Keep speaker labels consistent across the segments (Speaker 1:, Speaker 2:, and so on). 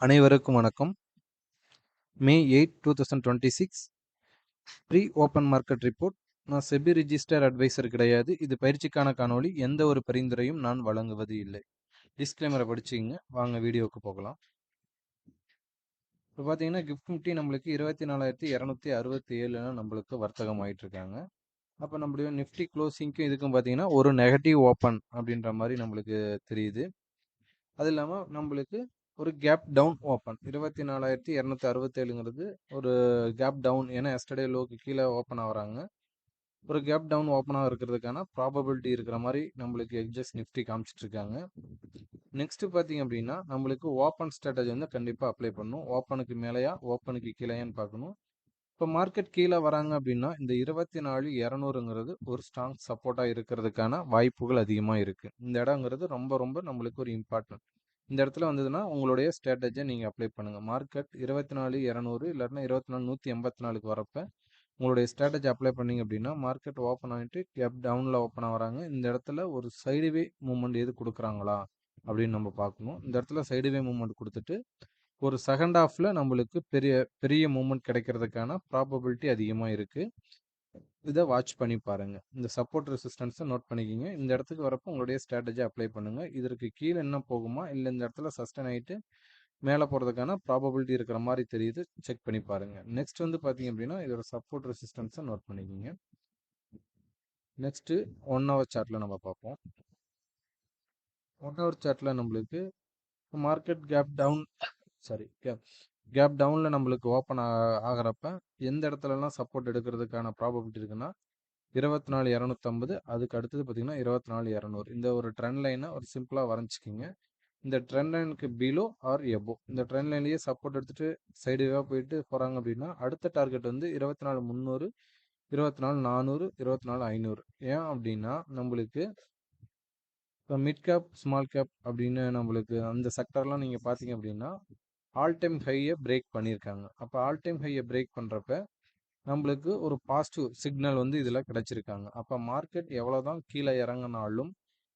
Speaker 1: அனைவருக்கும் வணக்கம். மே 8, 2026 pre open market report. நான் செபி ரிஜிஸ்டர் அட்வைசர் கிடையாது. இது பயிற்சிக்கான காணொளி. எந்த ஒரு பரிந்துரையும் நான் வழங்குவது இல்லை. டிஸ்க்ளைமரை படிச்சுங்க. வாங்க வீடியோவுக்கு போகலாம். இப்போ பார்த்தீங்கன்னா கிஃப்ட் நிஃப்டி நம்மளுக்கு 24,267 நம்மளுக்கு வர்த்தகம் ஆயிட்டு இருக்காங்க. அப்போ நம்மளுடைய நிஃப்டி க்ளோசிங்க்கும் இதுக்கும் பார்த்தீங்கன்னா ஒரு நெகட்டிவ் ஓப்பன் அப்படின்ற மாதிரி நம்மளுக்கு தெரியுது. அது இல்லாமல் நம்மளுக்கு ஒரு கேப் டவுன் ஓப்பன் 24,267ங்கிறது ஒரு கேப் டவுன். ஏன்னா எஸ்டர்டே லோக்கு கீழே ஓப்பன் ஆகுறாங்க. ஒரு கேப் டவுன் ஓப்பனாக இருக்கிறதுக்கான ப்ராபபிலிட்டி இருக்கிற மாதிரி நம்மளுக்கு எக்ஸஸ் நிஃப்டி காமிச்சிட்டு இருக்காங்க. நெக்ஸ்ட் பார்த்தீங்க அப்படின்னா நம்மளுக்கு ஓப்பன் ஸ்ட்ராட்டஜி வந்து கண்டிப்பாக அப்ளை பண்ணணும். ஓப்பனுக்கு மேலேயா ஓப்பனுக்கு கீழேயான்னு பார்க்கணும். இப்போ மார்க்கெட் கீழே வராங்க அப்படின்னா இந்த 24,200ங்கிறது ஒரு ஸ்ட்ராங் சப்போர்ட்டாக இருக்கிறதுக்கான வாய்ப்புகள் அதிகமாக இருக்குது. இந்த இடங்கிறது ரொம்ப ரொம்ப நம்மளுக்கு ஒரு இம்பார்ட்டன்ட். இந்த இடத்துல வந்ததுன்னா உங்களுடைய ஸ்ட்ராட்டஜியை நீங்கள் அப்ளை பண்ணுங்கள். மார்க்கெட் 24,200 இல்லாட்டினா 24,184க்கு வரப்போ உங்களுடைய ஸ்ட்ராட்டஜி அப்ளை பண்ணிங்க அப்படின்னா மார்க்கெட் ஓப்பன் ஆகிட்டு கேப் டவுனில் ஓப்பன் ஆகிறாங்க. இந்த இடத்துல ஒரு சைடுவே மூவ்மெண்ட் எது கொடுக்குறாங்களா அப்படின்னு நம்ம பார்க்கணும். இந்த இடத்துல சைடுவே மூவ்மெண்ட் கொடுத்துட்டு ஒரு செகண்ட் ஹாஃப்ல நம்மளுக்கு பெரிய பெரிய மூவ்மெண்ட் கிடைக்கிறதுக்கான ப்ராபபிலிட்டி அதிகமாக இருக்குது. இதை வாட்ச் பண்ணி பாருங்கள். இந்த சப்போர்ட் ரெசிஸ்டன்ஸை நோட் பண்ணிக்கிங்க. இந்த இடத்துக்கு வரப்போ உங்களுடைய ஸ்ட்ராட்டஜி அப்ளை பண்ணுங்கள். இதற்கு கீழே என்ன போகுமா இல்லை இந்த இடத்துல சஸ்டைன் ஆகிட்டு மேலே போகிறதுக்கான ப்ராபபிலிட்டி இருக்கிற மாதிரி தெரியுது. செக் பண்ணி பாருங்கள். நெக்ஸ்ட் வந்து பார்த்தீங்க அப்படின்னா இதோட சப்போர்ட் ரெசிஸ்டன்ஸை நோட் பண்ணிக்கிங்க. நெக்ஸ்ட்டு 1 ஹவர் சார்ட்டில் நம்ம பார்ப்போம். 1 ஹவர் சார்ட்டில் நம்மளுக்கு மார்க்கெட் கேப் டவுன் கேப் டவுனில் நம்மளுக்கு ஓப்பன் ஆகிறப்ப எந்த இடத்துலலாம் சப்போர்ட் எடுக்கிறதுக்கான ப்ராபபிலிட்டி இருக்குன்னா 24,250, அதுக்கு அடுத்தது பார்த்தீங்கன்னா 24,200. இந்த ஒரு ட்ரெண்ட் லைனை ஒரு சிம்பிளாக வரைஞ்சிக்கிங்க. இந்த ட்ரெண்ட் லைனுக்கு பிலோ ஆர் எபோ இந்த ட்ரெண்ட் லைன்லேயே சப்போர்ட் எடுத்துகிட்டு சைடுவாக போயிட்டு போகிறாங்க அப்படின்னா அடுத்த டார்கெட் வந்து 24,300, 24,400, 24,500. ஏன் அப்படின்னா நம்மளுக்கு இப்போ மிட் கேப் ஸ்மால் கேப் அப்படின்னு நம்மளுக்கு அந்த செக்டர்லாம் நீங்கள் பார்த்தீங்க அப்படின்னா ஆல் டைம் ஹையை பிரேக் பண்ணியிருக்காங்க. அப்போ ஆல் டைம் ஹையை பிரேக் பண்ணுறப்ப நம்மளுக்கு ஒரு பாசிட்டிவ் சிக்னல் வந்து இதில் கிடச்சிருக்காங்க. அப்போ மார்க்கெட் எவ்வளோ தான் கீழே இறங்கினாலும்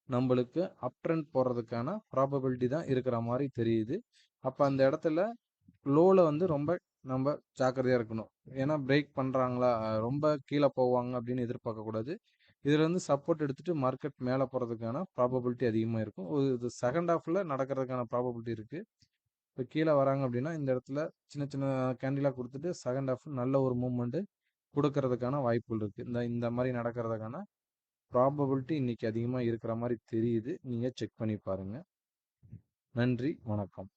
Speaker 1: நம்மளுக்கு அப் ட்ரெண்ட் போகிறதுக்கான ப்ராபபிலிட்டி தான் இருக்கிற மாதிரி தெரியுது. அப்போ அந்த இடத்துல லோவில் வந்து ரொம்ப நம்ம ஜாக்கிரதையாக இருக்கணும். ஏன்னா பிரேக் பண்ணுறாங்களா ரொம்ப கீழே போவாங்க அப்படின்னு எதிர்பார்க்கக்கூடாது. இதில் வந்து சப்போர்ட் எடுத்துகிட்டு மார்க்கெட் மேலே போகிறதுக்கான ப்ராபபிலிட்டி அதிகமாக இருக்கும். இது செகண்ட் ஹாஃபில் நடக்கிறதுக்கான ப்ராபபிலிட்டி இருக்குது. இப்போ கீழே வராங்க அப்படின்னா இந்த இடத்துல சின்ன சின்ன கேண்டிலாக கொடுத்துட்டு செகண்ட் ஹாஃப் நல்ல ஒரு மூவ்மெண்ட்டு கொடுக்கறதுக்கான வாய்ப்புகள் இருக்குது. இந்த மாதிரி நடக்கிறதுக்கான ப்ராபபிலிட்டி இன்றைக்கி அதிகமாக இருக்கிற மாதிரி தெரியுது. நீங்கள் செக் பண்ணி பாருங்கள். நன்றி, வணக்கம்.